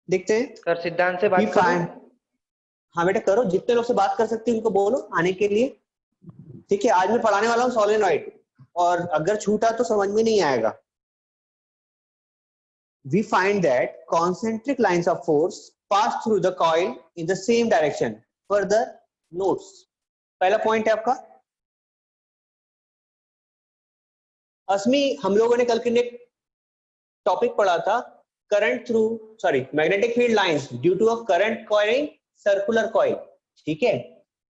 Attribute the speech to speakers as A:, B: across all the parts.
A: देखते हैं।
B: सर सिद्धांत से बात
A: We
B: करो।
A: find, हाँ बेटा करो, जितने लोग से बात कर सकते हैं उनको बोलो आने के लिए। ठीक है, आज मैं पढ़ाने वाला हूँ सोलेनॉइड, और अगर छूटा तो समझ में नहीं आएगा। We find that concentric lines of force pass through the coil in the same direction. Further notes. पहला पॉइंट है आपका। असमी हम लोगों ने कल के लिए टॉपिक पढ़ा था current through magnetic field lines due to a current coiling circular coil. ठीक है,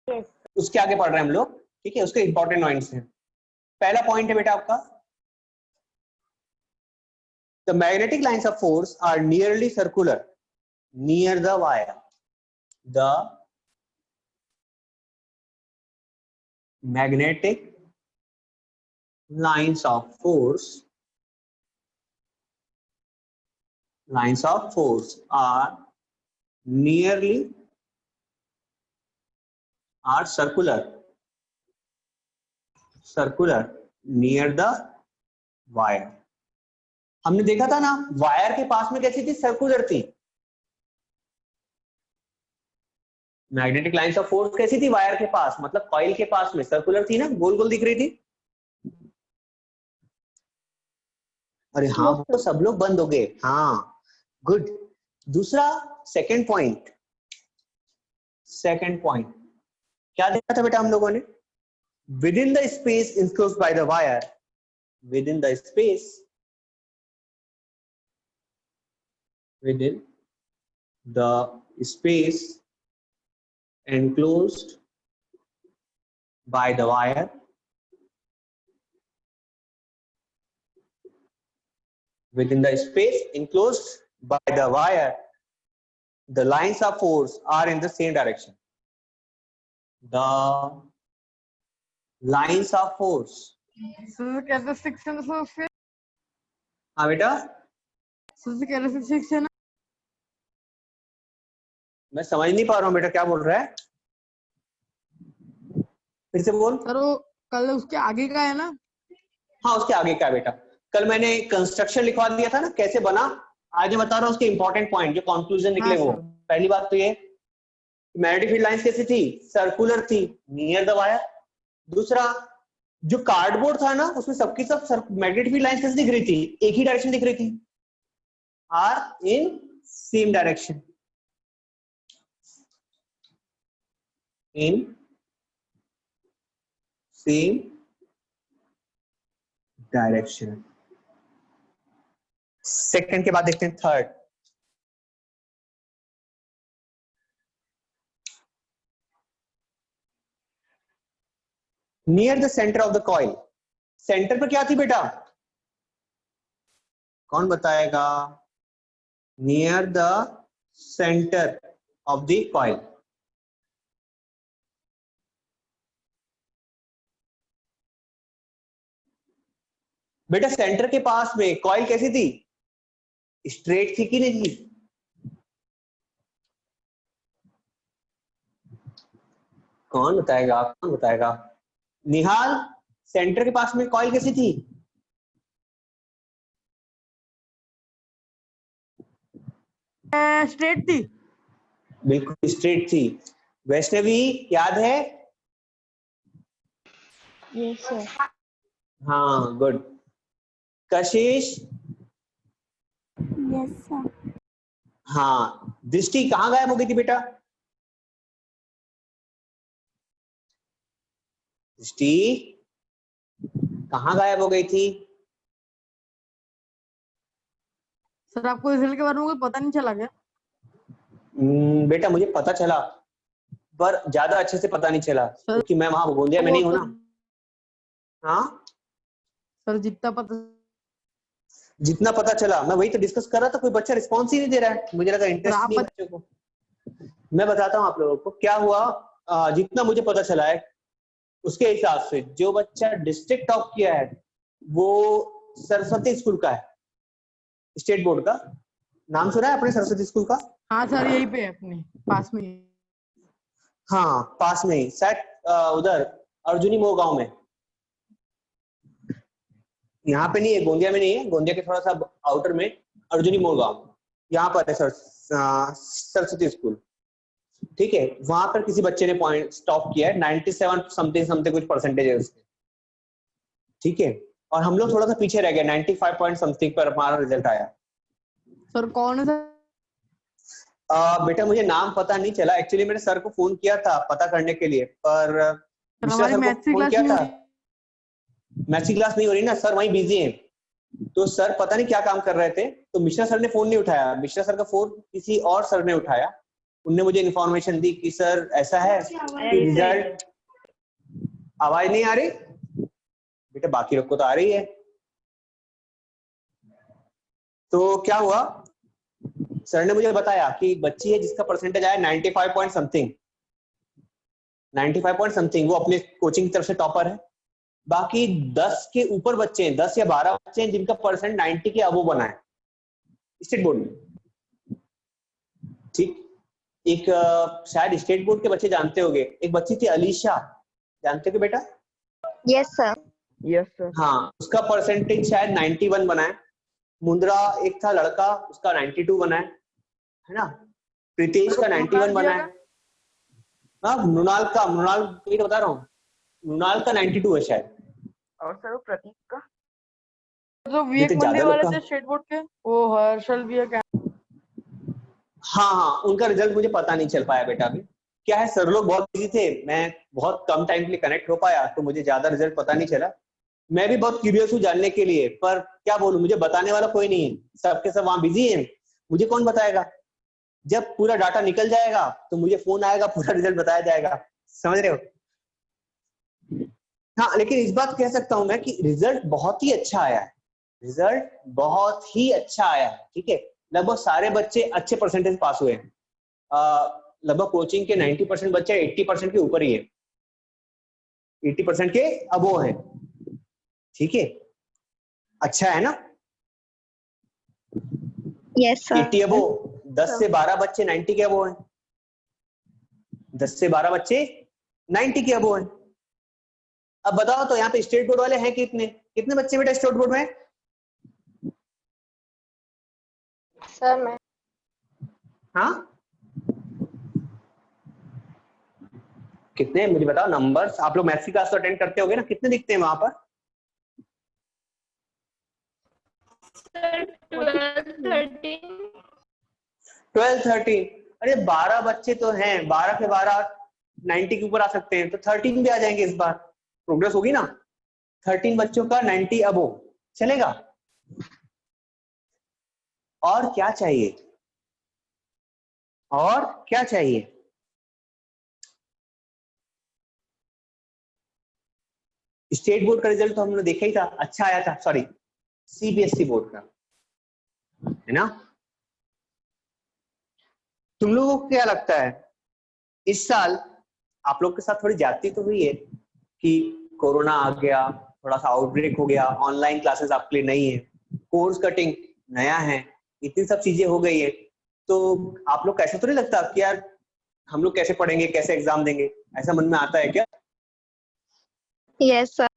C: yes.
A: उसके आगे पढ़ रहे हैं हम लोग। ठीक है, उसके इंपॉर्टेंट पॉइंट्स हैं। पहला पॉइंट है बेटा आपका, the magnetic lines of force are nearly circular near the wire. The magnetic lines of force are circular near the wire. हमने देखा था ना, वायर के पास में कैसी थी, सर्कुलर थी। मैग्नेटिक लाइंस ऑफ फोर्स कैसी थी, वायर के पास मतलब कॉइल के पास में सर्कुलर थी ना, गोल गोल दिख रही थी। अरे हाँ,
C: Yes,
A: वो सब लोग बंद हो गए। हाँ गुड। दूसरा सेकंड पॉइंट क्या देखा था बेटा हम लोगों ने, with in the space enclosed bye the wire, within the space enclosed by the wire, the lines of force are in the same direction. The lines of force,
D: characteristics है उसके,
A: हाँ बेटा
D: कैरेक्टरिस्टिक्स है ना।
A: मैं समझ नहीं पा रहा हूँ बेटा, क्या बोल रहा है, फिर से बोल।
D: सर वो कल उसके आगे का है ना।
A: हाँ उसके आगे का बेटा, कल मैंने कंस्ट्रक्शन लिखवा दिया था ना कैसे बना, आज मैं बता रहा हूँ उसके इंपॉर्टेंट पॉइंट जो कंक्लूजन निकले वो। पहली बात तो ये मैग्नेटिक फील्ड लाइंस कैसी थी, सर्कुलर थी नियर द वायर। दूसरा जो कार्डबोर्ड था ना उसमें सबकी सब मैग्नेटिक फील्ड लाइंस कैसी दिख रही थी, एक ही डायरेक्शन दिख रही थी, are in same direction, in same direction. Second के बाद देखते हैं third. Near the centre of the coil, centre पर क्या थी बेटा, कौन बताएगा, near the centre of the coil, बेटा सेंटर के पास में कॉइल कैसी थी, स्ट्रेट थी कि नहीं थी, कौन बताएगा, निहाल सेंटर के पास में कॉइल कैसी थी,
D: स्ट्रेट थी,
A: बिल्कुल स्ट्रेट थी। वैष्णवी याद है,
C: Yes, sir.
A: हाँ गुड। कशिश,
C: Yes, sir.
A: हाँ। दृष्टि कहाँ गायब हो गई थी बेटा, दृष्टि कहाँ गायब हो गई थी,
D: सर आपको रिजल्ट के बारे में कुछ पता नहीं चला क्या।
A: बेटा मुझे पता चला पर ज्यादा अच्छे से पता नहीं चला क्योंकि मैं वहां गोंदिया में नहीं हूं ना। हाँ
D: सर
A: जितना पता चला मैं वही तो डिस्कस कर रहा था, कोई बच्चा रिस्पॉन्स ही नहीं दे रहा है, मुझे लगा इंटरेस्ट नहीं है बच्चों को। मैं बताता हूँ आप लोगों को क्या हुआ, जितना मुझे पता चला है उसके हिसाब से जो बच्चा डिस्ट्रिक्ट टॉप किया है वो सरस्वती स्कूल का है, स्टेट बोर्ड का। नाम सुना है अपने सरस्वती स्कूल का?
D: हाँ सर यही पे है अपने पास में।
A: हाँ पास में ही शायद उधर अर्जुनी मोह गांव में, यहाँ पे नहीं है, गोंदिया में नहीं है, गोंदिया के थोड़ा सा आउटर में अर्जुनी मोह गांव, यहाँ पर है सर सरस्वती स्कूल, ठीक है। वहां पर किसी बच्चे ने पॉइंट स्टॉप किया है, 97 समथिंग समथिंग कुछ परसेंटेज है उसके, ठीक है। और हम लोग थोड़ा सा पीछे रह गए, 95 पॉइंट समथिंग पर हमारा रिजल्ट आया।
D: सर कौन है सर?
A: बेटा मुझे नाम पता नहीं चला, एक्चुअली मैंने सर को फोन किया था पता करने के लिए, पर मिश्रा
D: हमारी
A: सर को
D: मैथ्स की
A: फोन
D: क्लास
A: किया
D: नहीं
A: था।
D: हो रही।
A: मैथ्स की क्लास नहीं हो रही ना, सर वहीं बिजी हैं, तो सर पता नहीं क्या काम कर रहे थे, तो मिश्रा सर ने फोन नहीं उठाया। मिश्रा सर का फोन किसी और सर ने उठाया, उनने मुझे इन्फॉर्मेशन दी कि सर ऐसा है कि रिजल्ट। आवाज नहीं आ रही बेटा? बाकी लोग को तो आ रही है। तो क्या हुआ, सर ने मुझे बताया कि बच्ची है जिसका परसेंटेज आया 95 पॉइंट समथिंग, 95 पॉइंट समथिंग, वो अपने कोचिंग की तरफ से टॉपर है। बाकी 10 के ऊपर बच्चे हैं, 10 या 12 बच्चे हैं जिनका परसेंट 90 के अबव बना है स्टेट बोर्ड में, ठीक। एक शायद स्टेट बोर्ड के बच्चे जानते होंगे, एक बच्ची थी अलीशा, जानते हो बेटा?
B: Yes sir.
D: Yes sir.
A: हाँ, उसका परसेंटेज शायद 91 बना है। मुंद्रा एक था लड़का, उसका 92 बना है ना। प्रीतेश का 91 बना है। हाँ, मृणाल ये तो बता रहा हूँ, मृणाल का 92 है शायद।
C: और सर वो प्रतीक का?
D: जो विवेक
A: जितने
D: मंडी
A: ज्यादा
D: वाले
A: लोग
D: थे
A: का-
D: स्टेट बोर्ड के, वो हर्षल भी है क्या?
A: हाँ, उनका रिजल्ट मुझे पता नहीं चल पाया बेटा अभी। क्या है, सर लोग बहुत बिजी थे, मैं बहुत कम टाइम के लिए कनेक्ट हो पाया, तो मुझे ज्यादा रिजल्ट पता नहीं चला। मैं भी बहुत क्यूरियस हूँ जानने के लिए, पर क्या बोलूं, मुझे बताने वाला कोई नहीं है, सबके सब वहां बिजी हैं, मुझे कौन बताएगा। जब पूरा डाटा निकल जाएगा तो मुझे फोन आएगा, पूरा रिजल्ट बताया जाएगा, समझ रहे हो? हाँ, लेकिन इस बात कह सकता हूं मैं कि रिजल्ट बहुत ही अच्छा आया है, रिजल्ट बहुत ही अच्छा आया है, ठीक है। लगभग सारे बच्चे अच्छे परसेंटेज पास हुए हैं। लगभग कोचिंग के 90% बच्चे 80% के ऊपर ही है, 80% के अबो है, ठीक है। अच्छा है ना?
B: Yes sir.
A: 80 अबो, 10 से 12 बच्चे 90 के अबो हैं, 10 से 12 बच्चे 90 के अबो हैं। अब बताओ तो यहाँ पे स्टेट बोर्ड वाले हैं कितने, कितने बच्चे बेटा स्टेट बोर्ड में?
B: सर मैं
A: हाँ, कितने मुझे बताओ नंबर्स। आप लोग मैथ्स की क्लास तो अटेंड करते होगे ना, कितने दिखते हैं वहां पर? 12 13। अरे 12 बच्चे तो हैं, 12 के 12 90 के ऊपर आ सकते हैं, तो 13 भी आ जाएंगे इस बार, प्रोग्रेस होगी ना। 13 बच्चों का 90 अबो चलेगा। और क्या चाहिए, और क्या चाहिए? स्टेट बोर्ड का रिजल्ट तो हमने देखा ही था, अच्छा आया था, सॉरी सीबीएसई बोर्ड का, है ना। तुम लोगों को क्या लगता है इस साल आप लोग के साथ थोड़ी ज्यादती तो हुई है कि कोरोना आ गया, थोड़ा सा आउटब्रेक हो गया, ऑनलाइन क्लासेस आपके लिए नहीं है, कोर्स कटिंग नया है, इतनी सब चीजें हो गई है, तो आप लोग कैसे तो नहीं लगता कि यार हम लोग कैसे पढ़ेंगे, कैसे एग्जाम देंगे, ऐसा मन में आता है क्या?
B: Yes sir.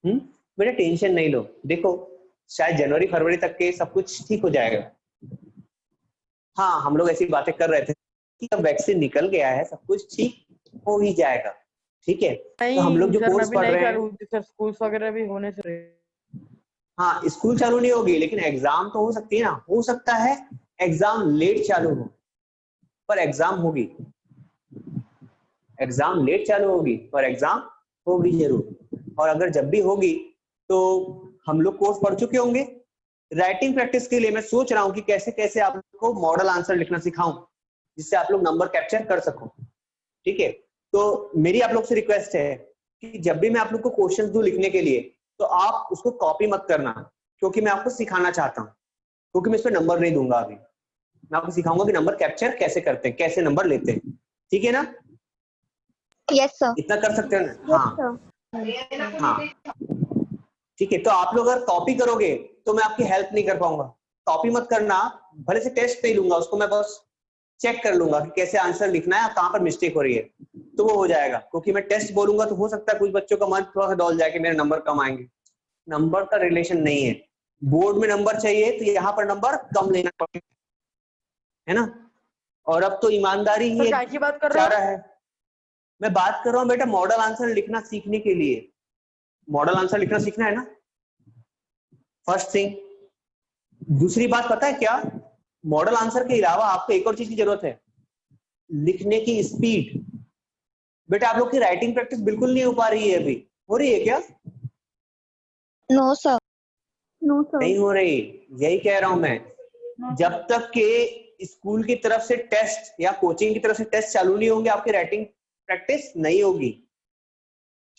A: बेटा टेंशन नहीं लो, देखो शायद जनवरी फरवरी तक के सब कुछ ठीक हो जाएगा। हाँ, हम लोग ऐसी बातें कर रहे थे कि अब वैक्सीन निकल गया है, सब कुछ ठीक हो ही जाएगा, ठीक है। तो हम लोग जो
D: सर
A: कोर्स
D: अभी
A: पढ़
D: नहीं
A: रहे
D: चालू
A: हैं,
D: हुई सर, स्कूल वगैरह भी होने से।
A: हाँ स्कूल चालू नहीं होगी, लेकिन एग्जाम तो हो सकती है ना, हो सकता है एग्जाम लेट चालू हो, पर एग्जाम होगी, एग्जाम लेट चालू होगी पर एग्जाम होगी जरूर। और अगर जब भी होगी तो हम लोग कोर्स पढ़ चुके होंगे। राइटिंग प्रैक्टिस के लिए मैं सोच रहा हूँ कि कैसे कैसे आप लोग को मॉडल आंसर लिखना सिखाऊं, जिससे आप लोग नंबर कैप्चर कर सको, ठीक है। तो मेरी आप लोग से रिक्वेस्ट है कि जब भी मैं आप लोग को क्वेश्चन दूं लिखने के लिए, तो आप उसको कॉपी मत करना, क्योंकि मैं आपको सिखाना चाहता हूँ, क्योंकि मैं इस पर नंबर नहीं दूंगा अभी, मैं आपको सिखाऊंगा कि नंबर कैप्चर कैसे करते हैं, कैसे नंबर लेते हैं, ठीक है ना।
B: Yes sir.
A: इतना कर सकते हैं ना? हाँ हाँ, ठीक है। तो आप लोग अगर कॉपी करोगे तो मैं आपकी हेल्प नहीं कर पाऊंगा, कॉपी मत करना, भले से टेस्ट नहीं लूंगा उसको, मैं बस चेक कर लूंगा कि कैसे आंसर लिखना है, कहाँ पर मिस्टेक हो रही है, तो वो हो जाएगा। क्योंकि मैं टेस्ट बोलूंगा तो हो सकता है कुछ बच्चों का मन थोड़ा सा डॉल जाए कि मेरे नंबर कम आएंगे, नंबर का रिलेशन नहीं है। बोर्ड में नंबर चाहिए तो यहाँ पर नंबर कम लेना पड़ेगा, है ना। और अब तो ईमानदारी ही
D: सर
A: एक
D: क्या की बात कर रहे
A: चारा
D: हो?
A: है। मैं बात कर रहा हूँ बेटा मॉडल आंसर लिखना सीखने के लिए। मॉडल आंसर लिखना सीखना है ना, फर्स्ट थिंग। दूसरी बात पता है क्या, मॉडल आंसर के अलावा आपको एक और चीज की जरूरत है, लिखने की स्पीड। बेटा आप लोग की राइटिंग प्रैक्टिस बिल्कुल नहीं हो पा रही है अभी, हो रही है क्या?
B: No, sir. No, sir.
A: नहीं हो रही, यही कह रहा हूं मैं। जब तक के स्कूल की तरफ से टेस्ट या कोचिंग की तरफ से टेस्ट चालू नहीं होंगे, आपकी राइटिंग प्रैक्टिस नहीं होगी।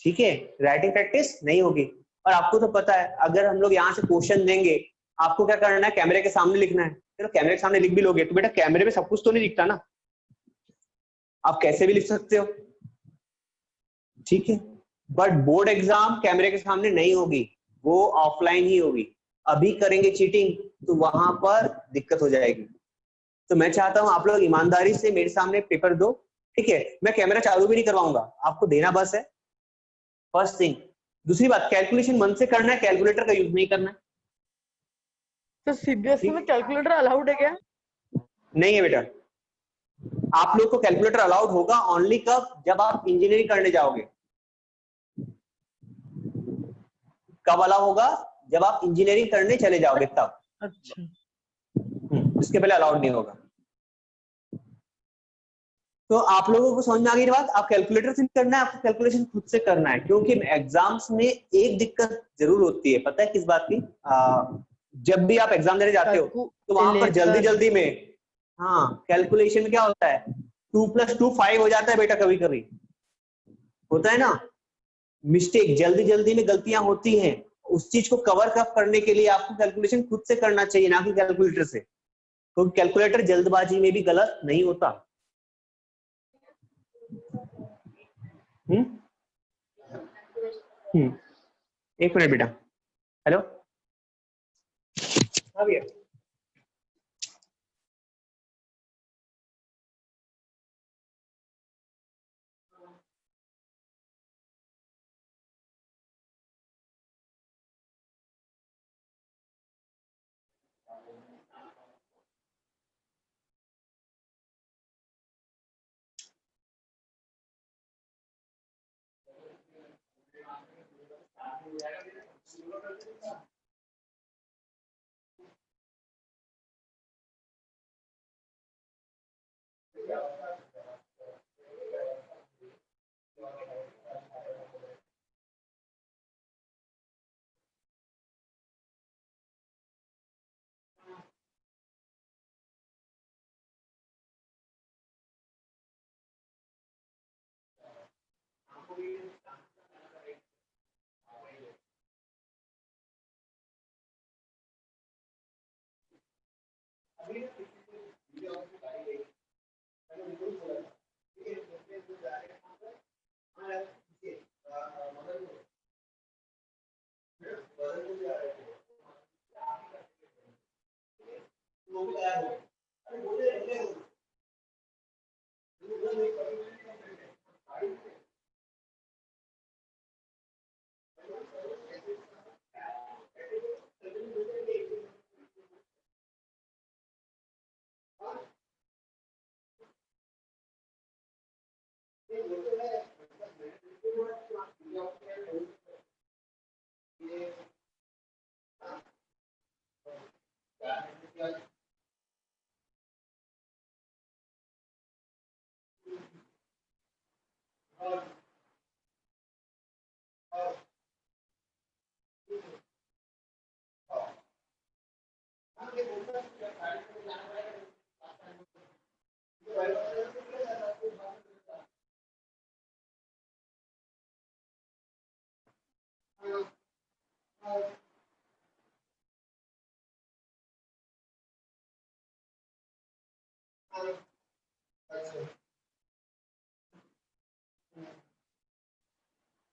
A: ठीक है, राइटिंग प्रैक्टिस नहीं होगी। और आपको तो पता है, अगर हम लोग यहाँ से क्वेश्चन देंगे, आपको क्या करना है, कैमरे के सामने लिखना है। चलो कैमरे के सामने लिख भी लोगे तो बेटा कैमरे में सब कुछ तो नहीं दिखता ना, आप कैसे भी लिख सकते हो। ठीक है, बट बोर्ड एग्जाम कैमरे के सामने नहीं होगी, वो ऑफलाइन ही होगी। अभी करेंगे चीटिंग तो वहां पर दिक्कत हो जाएगी। तो मैं चाहता हूं आप लोग ईमानदारी से मेरे सामने पेपर दो। ठीक है, मैं कैमरा चालू भी नहीं करवाऊंगा, आपको देना बस है, फर्स्ट थिंग। दूसरी बात, कैलकुलेशन मन से करना है, कैलकुलेटर का यूज नहीं करना है।
D: तो सीबीएसई में कैलकुलेटर अलाउड है क्या?
A: नहीं है बेटा, आप लोग को कैलकुलेटर अलाउड होगा ओनली कब, जब आप इंजीनियरिंग करने जाओगे। कब अलाउ होगा, जब आप इंजीनियरिंग करने चले जाओगे तब।
D: अच्छा,
A: इसके पहले अलाउड नहीं होगा। तो आप लोगों को समझ में आ गई बात, आप कैलकुलेटर से नहीं करना है, आपको कैलकुलेशन खुद से करना है। क्योंकि एग्जाम्स में एक दिक्कत जरूर होती है, पता है किस बात की? जब भी आप एग्जाम देने जाते हो तो वहां पर जल्दी जल्दी में, हाँ, कैलकुलेशन में क्या होता है, 2+2 5 हो जाता है बेटा, कभी कभी होता है ना मिस्टेक, जल्दी जल्दी में गलतियां होती हैं। उस चीज को कवर अप करने के लिए आपको कैलकुलेशन खुद से करना चाहिए, ना कि कैलकुलेटर से, क्योंकि कैलकुलेटर जल्दबाजी में भी गलत नहीं होता। एक मिनट बेटा, हेलो, हाँ भैया।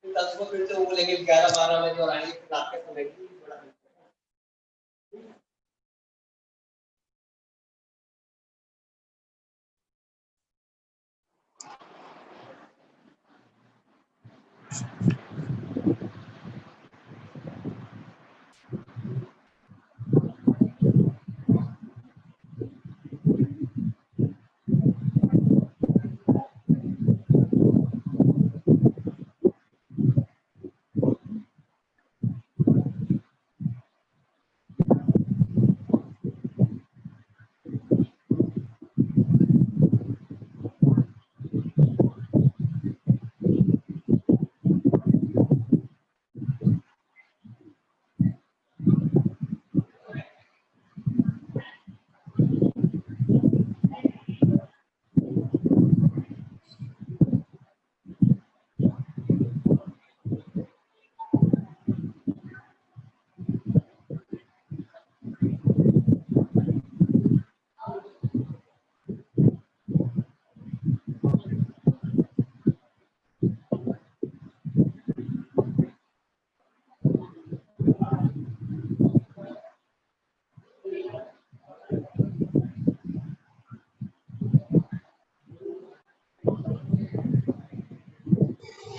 A: कल सुबह फिर से वो बोलेंगे 11-12 बजे और आएंगे रात के समय की बड़ा।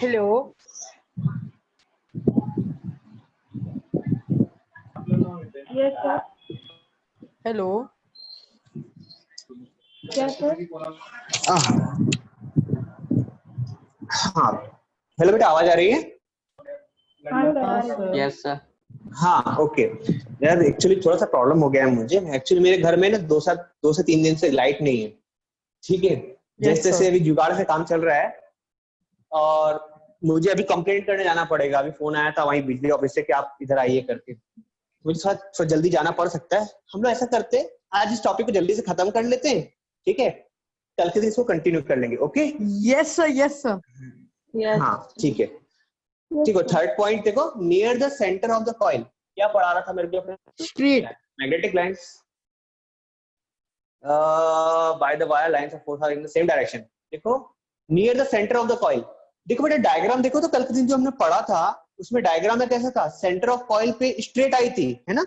C: Hello. Yes sir.
D: Hello.
C: Yes sir.
A: हाँ हेलो बेटा, आवाज आ रही है?
C: हाँ सर, आ
D: हाँ
C: रही है।
D: सर।
E: Yes sir.
A: हाँ ओके। यार एक्चुअली थोड़ा सा प्रॉब्लम हो गया है मुझे। एक्चुअली मेरे घर में ना 2 से 3 दिन से लाइट नहीं है। ठीक है, जैसे
D: सर।
A: जैसे अभी जुगाड़ से काम चल रहा है और मुझे अभी कंप्लेंट करने जाना पड़ेगा। अभी फोन आया था वहीं बिजली ऑफिस से कि आप इधर आइए करके। मुझे थोड़ा जल्दी जाना पड़ सकता है। हम लोग ऐसा करते हैं, आज इस टॉपिक को जल्दी से खत्म कर लेते हैं, ठीक है? कल के दिन इसको कंटिन्यू कर लेंगे। Okay?
D: Yes sir, yes sir.
A: हाँ ठीक है। ठीक है, थर्ड पॉइंट देखो, near the centre of the coil. क्या पढ़ा रहा था मेरे को अपने?
D: Straight.
A: Magnetic lines by the wire lines of force are in the same direction. देखो near the centre of the coil. देखो बेटा डायग्राम देखो तो कल के दिन जो हमने पढ़ा था उसमें डायग्राम में कैसा था? सेंटर ऑफ कॉइल पे स्ट्रेट आई थी, है ना?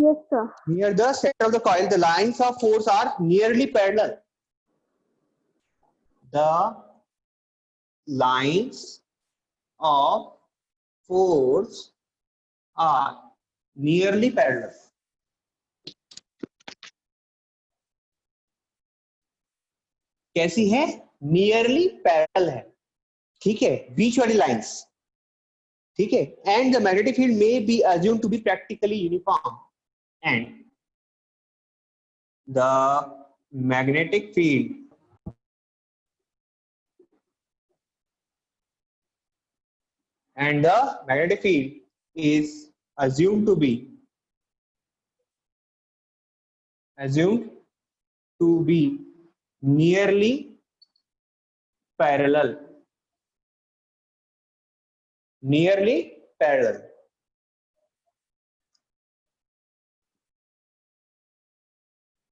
B: Yes, sir.
A: Near the center of the coil, the lines of force are nearly parallel. The lines of force are nearly parallel. कैसी है? नियरली पैरेलल है, ठीक है, बीच वाली लाइंस, ठीक है। And the magnetic field may be assumed to be practically uniform and the magnetic field is assumed to be nearly parallel. Nearly parallel.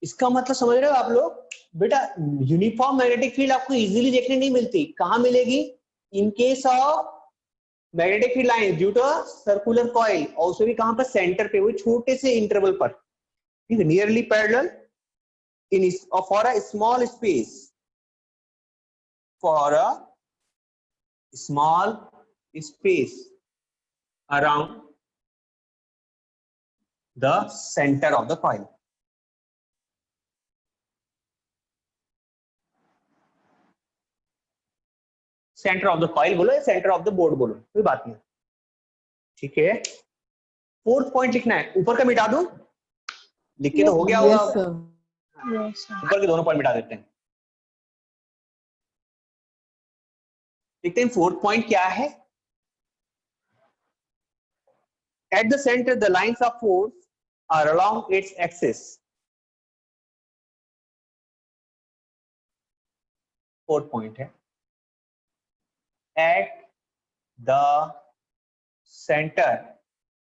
A: इसका मतलब समझ रहे हो आप लोग? बेटा यूनिफॉर्म मैग्नेटिक फील्ड आपको इजीली देखने नहीं मिलती। कहां मिलेगी? In case of magnetic field line due to circular coil, और उसे भी कहां पर? सेंटर पे, वो छोटे से इंटरवल पर, ठीक है। Nearly parallel in for a small space, for a small space around the center of the coil. Centre of the coil बोलो या सेंटर ऑफ द बोर्ड बोलो, कोई बात नहीं, ठीक है। फोर्थ पॉइंट लिखना है, ऊपर का मिटा दूं? लिख के तो हो गया होगा।
D: Yes sir.
B: Yes, sir.
A: ऊपर के दोनों पॉइंट मिटा देते हैं। देखते हैं फोर्थ पॉइंट क्या है। At the centre the lines of force are along its axis. Fourth point है, at the center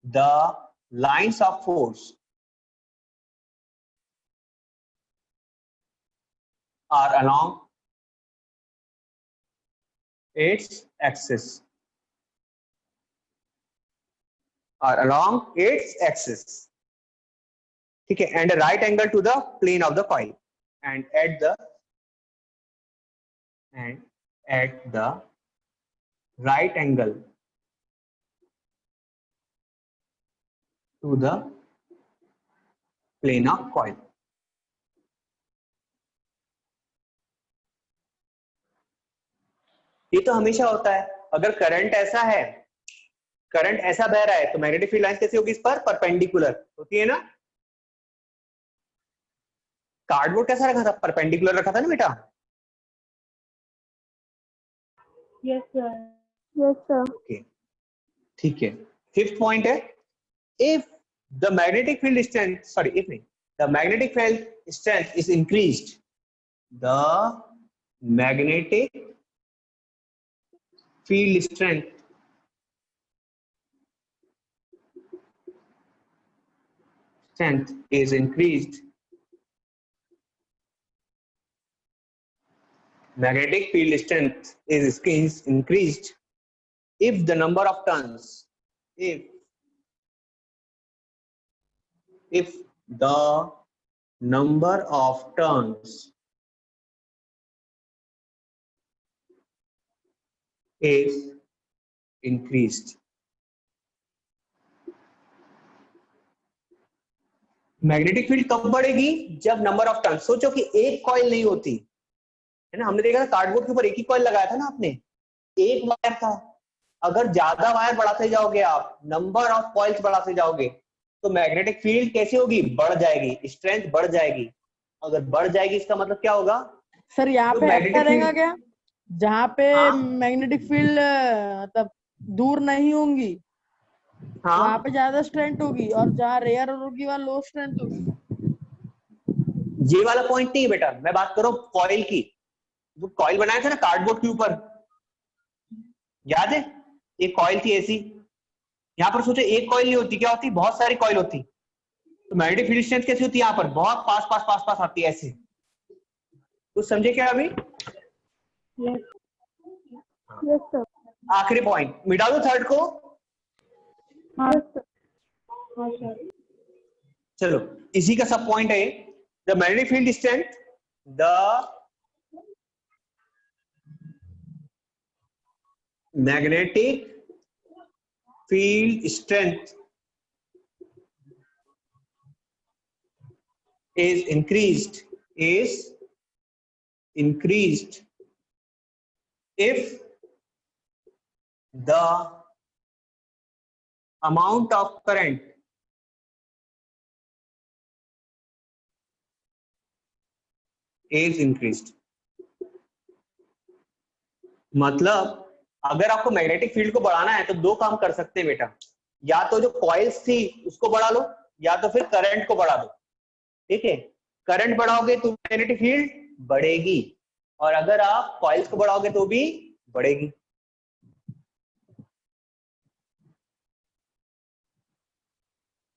A: the lines of force are along its axis, ठीक है, and a right angle to the plane of the coil, and at the right angle to the plane of coil. ये तो हमेशा होता है। अगर current ऐसा है, करंट ऐसा बह रहा है तो मैग्नेटिक फील्ड लाइंस कैसी होगी? इस पर परपेंडिकुलर होती है ना। कार्डबोर्ड कैसा रखा था? परपेंडिकुलर रखा था ना बेटा?
C: Yes sir.
B: Yes, sir.
A: Okay ठीक है। फिफ्थ पॉइंट है, if the magnetic field strength, sorry if नहीं, the magnetic field strength is increased, the magnetic field strength is increased, magnetic field strength is increased if the number of turns, if the number of turns is increased. Magnetic field कब बढ़ेगी? जब number of turn, सोचो कि एक coil नहीं होती है ना, हमने देखा था कार्डबोर्ड के ऊपर एक ही कॉइल लगाया था ना आपने, एक वायर था। अगर ज्यादा वायर बढ़ाते जाओगे आप, नंबर ऑफ कॉइल्स बढ़ाते जाओगे, तो मैग्नेटिक फील्ड कैसी होगी? बढ़ जाएगी, स्ट्रेंथ बढ़ जाएगी। अगर बढ़ जाएगी इसका मतलब क्या होगा?
D: सर यहाँ
A: तो
D: पे ऐसा
A: मैग्नेटिक
D: रहेगा
A: फील्ड,
D: क्या, जहाँ पे
A: हाँ
D: मैग्नेटिक फील्ड मतलब दूर नहीं होंगी वहां
A: हाँ,
D: पे ज्यादा स्ट्रेंथ होगी, और जहाँ रेयर होगी वहाँ लो स्ट्रेंथ होगी?
A: ये वाला पॉइंट नहीं है बेटा, मैं बात कर रहा हूँ कॉइल की। जो कॉइल बनाया था ना कार्डबोर्ड के ऊपर, याद है? एक कॉइल थी ऐसी, यहाँ पर सोचो एक कॉइल नहीं होती, क्या होती? बहुत सारी कॉइल होती। तो मैग्नेटिक फील्ड स्ट्रेंथ कैसी होती है? यहाँ पर बहुत पास पास पास पास आती है ऐसे। कुछ समझे क्या अभी?
C: Yes.
B: Yes, sir.
A: आखिरी पॉइंट मिटा दो थर्ड को।
C: हाँ
B: Yes, sir.
C: हाँ सर।
A: चलो इसी का सब पॉइंट है। The magnetic field strength, the magnetic field strength is increased if the amount of current is increased। मतलब अगर आपको मैग्नेटिक फील्ड को बढ़ाना है तो दो काम कर सकते हैं बेटा, या तो जो कॉइल्स थी उसको बढ़ा लो, या तो फिर करंट को बढ़ा दो। ठीक है, करंट बढ़ाओगे तो मैग्नेटिक फील्ड बढ़ेगी, और अगर आप कॉइल्स को बढ़ाओगे तो भी बढ़ेगी।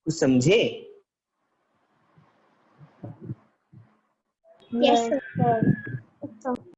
A: कुछ समझे?
B: Yes,
C: Yes
B: sir.
C: sir।
B: Yes, sir.